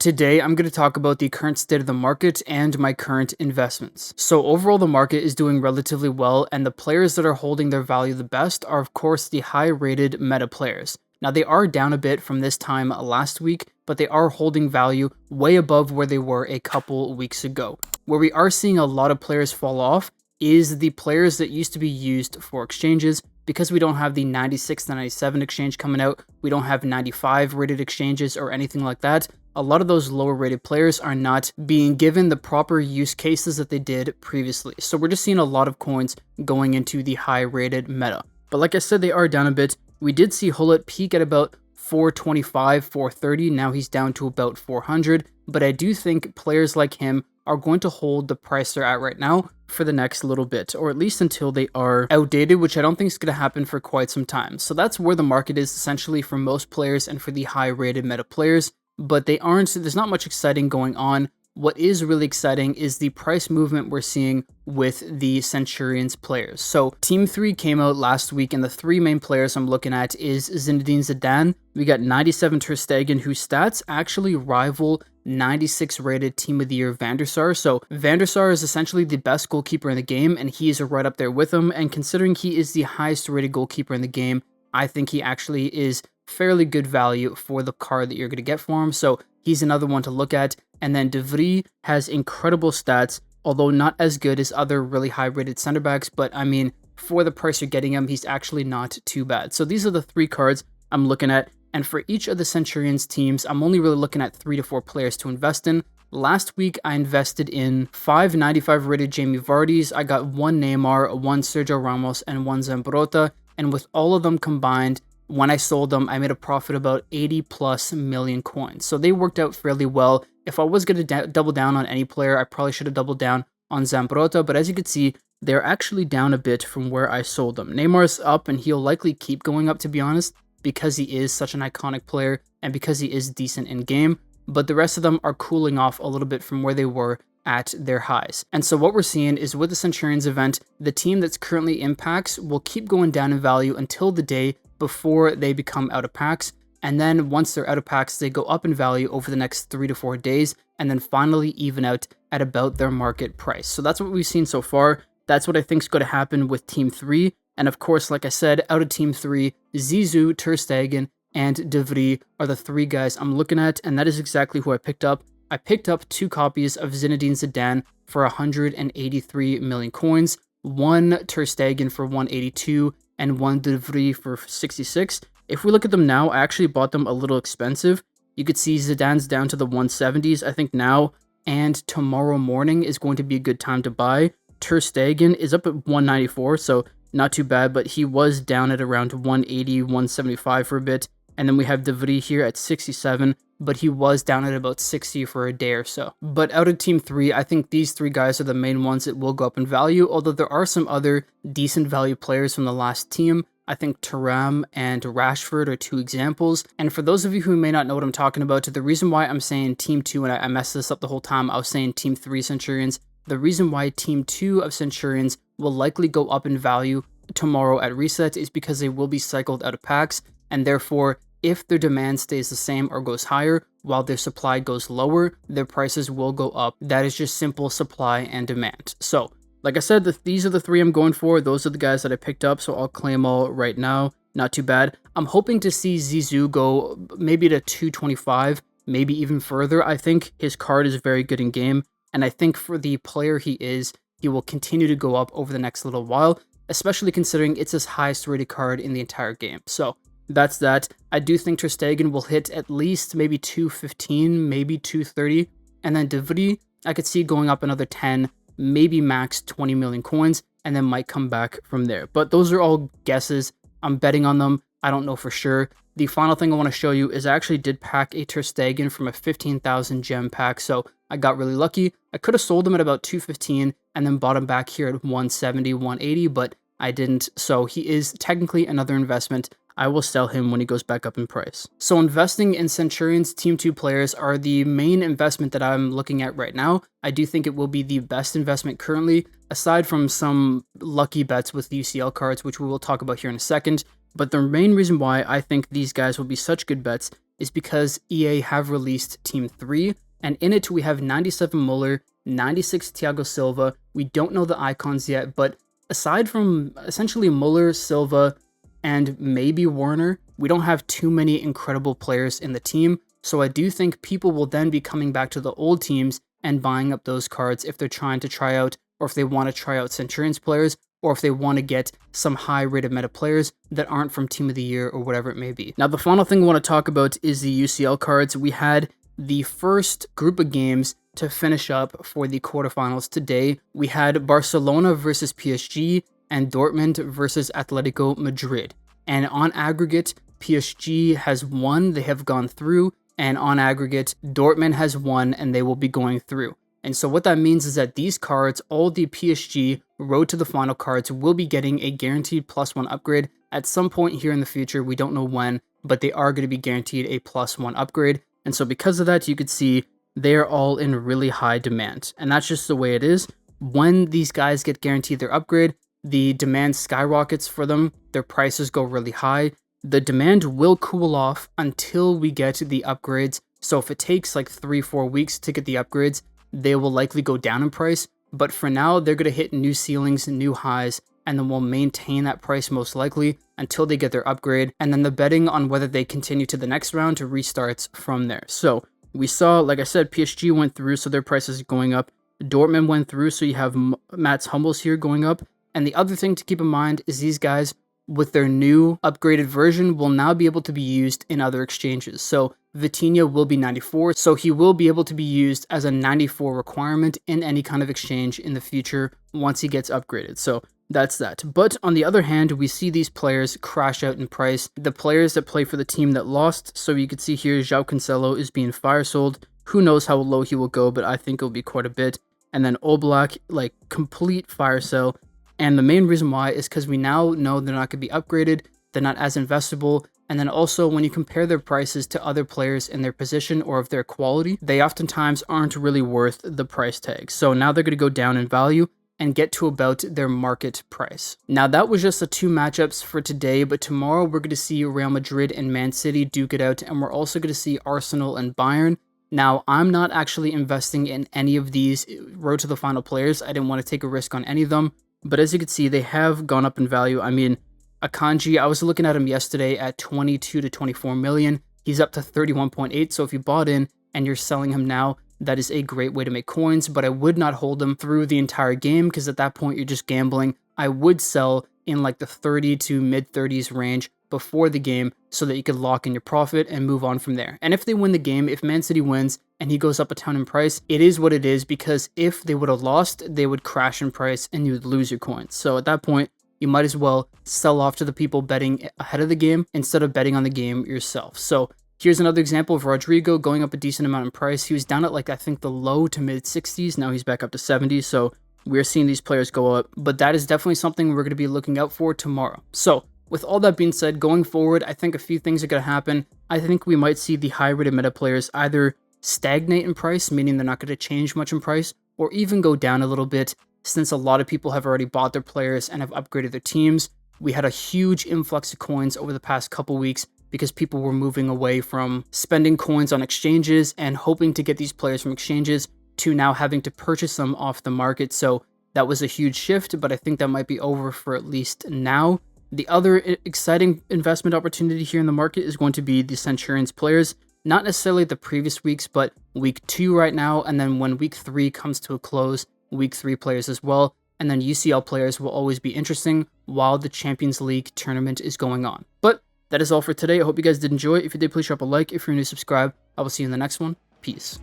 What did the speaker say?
Today, I'm going to talk about the current state of the market and my current investments. So overall, the market is doing relatively well, and the players that are holding their value the best are, of course, the high-rated meta players. Now, they are down a bit from this time last week, but they are holding value way above where they were a couple weeks ago. Where we are seeing a lot of players fall off is the players that used to be used for exchanges. Because we don't have the 96 to 97 exchange coming out, we don't have 95 rated exchanges or anything like that. A lot of those lower rated players are not being given the proper use cases that they did previously. So we're just seeing a lot of coins going into the high rated meta. But like I said, they are down a bit. We did see Hullet peak at about 425, 430. Now he's down to about 400. But I do think players like him are going to hold the price they're at right now for the next little bit, or at least until they are outdated, which I don't think is going to happen for quite some time. So that's where the market is essentially for most players and for the high rated meta players. But there's not much exciting going on. What is really exciting is the price movement we're seeing with the Centurions players. So Team 3 came out last week, and the three main players I'm looking at is Zinedine Zidane. We got 97 Ter Stegen, whose stats actually rival 96 rated Team of the Year Van der Sar. So Van der Sar is essentially the best goalkeeper in the game, and he is right up there with him. And considering he is the highest rated goalkeeper in the game, I think he actually is fairly good value for the card that you're going to get for him. So he's another one to look at. And then De Vries has incredible stats, although not as good as other really high rated center backs. But I mean, for the price you're getting him, he's actually not too bad. So these are the three cards I'm looking at. And for each of the Centurions teams, I'm only really looking at 3 to 4 players to invest in. Last week, I invested in 5 95 rated Jamie Vardys. I got 1 Neymar, 1 Sergio Ramos, and 1 Zambrotta. And with all of them combined, when I sold them, I made a profit about 80 plus million coins. So they worked out fairly well. If I was going to double down on any player, I probably should have doubled down on Zambrotta. But as you can see, they're actually down a bit from where I sold them. Neymar's up, and he'll likely keep going up, to be honest, because he is such an iconic player and because he is decent in game. But the rest of them are cooling off a little bit from where they were at their highs. And so what we're seeing is with the Centurions event, the team that's currently in packs will keep going down in value until the day before they become out of packs. And then once they're out of packs, they go up in value over the next 3 to 4 days and then finally even out at about their market price. So that's what we've seen so far. That's what I think is going to happen with Team 3. And of course, like I said, out of Team 3, Zizou, Ter Stegen, and De Vries are the 3 guys I'm looking at, and that is exactly who I picked up. I picked up 2 copies of Zinedine Zidane for 183 million coins, 1 Ter Stegen for 182, and 1 De Vries for 66. If we look at them now, I actually bought them a little expensive. You could see Zidane's down to the 170s, I think now, and tomorrow morning is going to be a good time to buy. Ter Stegen is up at 194, so not too bad, but he was down at around 180, 175 for a bit. And then we have De Vries here at 67, but he was down at about 60 for a day or so. But out of Team 3, I think these 3 guys are the main ones that will go up in value, although there are some other decent value players from the last team. I think Thuram and Rashford are 2 examples. And for those of you who may not know what I'm talking about, the reason why I'm saying Team 2, and I messed this up the whole time, I was saying Team 3 Centurions. The reason why Team 2 of Centurions will likely go up in value tomorrow at reset is because they will be cycled out of packs, and therefore, if their demand stays the same or goes higher while their supply goes lower, their prices will go up. That is just simple supply and demand. So, like I said, these are the 3 I'm going for. Those are the guys that I picked up, so I'll claim all right now. Not too bad. I'm hoping to see Zizou go maybe to 225, maybe even further. I think his card is very good in game, and I think for the player he is, he will continue to go up over the next little while, especially considering it's his highest rated card in the entire game. So that's that. I do think Ter Stegen will hit at least maybe 215, maybe 230, and then De Vries, I could see going up another 10, maybe max 20 million coins, and then might come back from there. But those are all guesses. I'm betting on them. I don't know for sure. The final thing I want to show you is I actually did pack a Ter Stegen from a 15,000 gem pack, so I got really lucky. I could have sold him at about 215 and then bought him back here at 170, 180, but I didn't. So he is technically another investment. I will sell him when he goes back up in price. So investing in Centurions Team 2 players are the main investment that I'm looking at right now. I do think it will be the best investment currently, aside from some lucky bets with the UCL cards, which we will talk about here in a second. But the main reason why I think these guys will be such good bets is because EA have released Team 3, and in it we have 97 Muller, 96 Thiago Silva. We don't know the icons yet, but aside from essentially Muller, Silva, and maybe Werner, we don't have too many incredible players in the team. So I do think people will then be coming back to the old teams and buying up those cards if they're trying to try out, or if they want to try out Centurions players, or if they want to get some high rated meta players that aren't from Team of the Year or whatever it may be. Now, the final thing I want to talk about is the UCL cards. We had the first group of games to finish up for the quarterfinals today. We had Barcelona versus PSG and Dortmund versus Atletico Madrid. And on aggregate, PSG has won, they have gone through, and on aggregate, Dortmund has won and they will be going through. And so what that means is that these cards, all the PSG Road to the Final cards, will be getting a guaranteed +1 upgrade at some point here in the future. We don't know when, but they are going to be guaranteed a +1 upgrade. And so because of that, you could see they're all in really high demand. And that's just the way it is. When these guys get guaranteed their upgrade, the demand skyrockets for them, their prices go really high. The demand will cool off until we get the upgrades. So if it takes like 3-4 weeks to get the upgrades, they will likely go down in price. But for now, they're going to hit new ceilings, new highs, and then will maintain that price most likely until they get their upgrade. And then the betting on whether they continue to the next round to restarts from there. So we saw, like I said, PSG went through, so their price is going up. Dortmund went through, so you have Mats Hummels here going up. And the other thing to keep in mind is these guys, with their new upgraded version, will now be able to be used in other exchanges. So Vitinha will be 94, so he will be able to be used as a 94 requirement in any kind of exchange in the future once he gets upgraded. So that's that. But on the other hand, we see these players crash out in price. The players that play for the team that lost, so you can see here, João Cancelo is being fire sold. Who knows how low he will go, but I think it'll be quite a bit. And then Oblak, like complete fire sell. And the main reason why is because we now know they're not going to be upgraded, they're not as investable, and then also when you compare their prices to other players in their position or of their quality, they oftentimes aren't really worth the price tag. So now they're going to go down in value and get to about their market price. Now that was just the 2 matchups for today, but tomorrow we're going to see Real Madrid and Man City duke it out, and we're also going to see Arsenal and Bayern. Now, I'm not actually investing in any of these Road to the Final players. I didn't want to take a risk on any of them. But as you can see, they have gone up in value. I mean, Akanji, I was looking at him yesterday at 22 to 24 million. He's up to 31.8. So if you bought in and you're selling him now, that is a great way to make coins. But I would not hold him through the entire game because at that point, you're just gambling. I would sell in like the 30 to mid 30s range before the game so that you could lock in your profit and move on from there. And if they win the game, if Man City wins and he goes up a ton in price, it is what it is, because if they would have lost, they would crash in price and you would lose your coins. So at that point, you might as well sell off to the people betting ahead of the game instead of betting on the game yourself. So here's another example of Rodrigo going up a decent amount in price. He was down at like, I think the low to mid 60s. Now he's back up to 70. So we're seeing these players go up, but that is definitely something we're going to be looking out for tomorrow. So with all that being said, going forward, I think a few things are going to happen. I think we might see the high-rated meta players either stagnate in price, meaning they're not going to change much in price, or even go down a little bit, since a lot of people have already bought their players and have upgraded their teams. We had a huge influx of coins over the past couple weeks because people were moving away from spending coins on exchanges and hoping to get these players from exchanges to now having to purchase them off the market. So that was a huge shift, but I think that might be over for at least now. The other exciting investment opportunity here in the market is going to be the Centurions players. Not necessarily the previous weeks, but week 2 right now, and then when week 3 comes to a close, week 3 players as well. And then UCL players will always be interesting while the Champions League tournament is going on. But that is all for today. I hope you guys did enjoy. If you did, please drop a like. If you're new, subscribe. I will see you in the next one. Peace.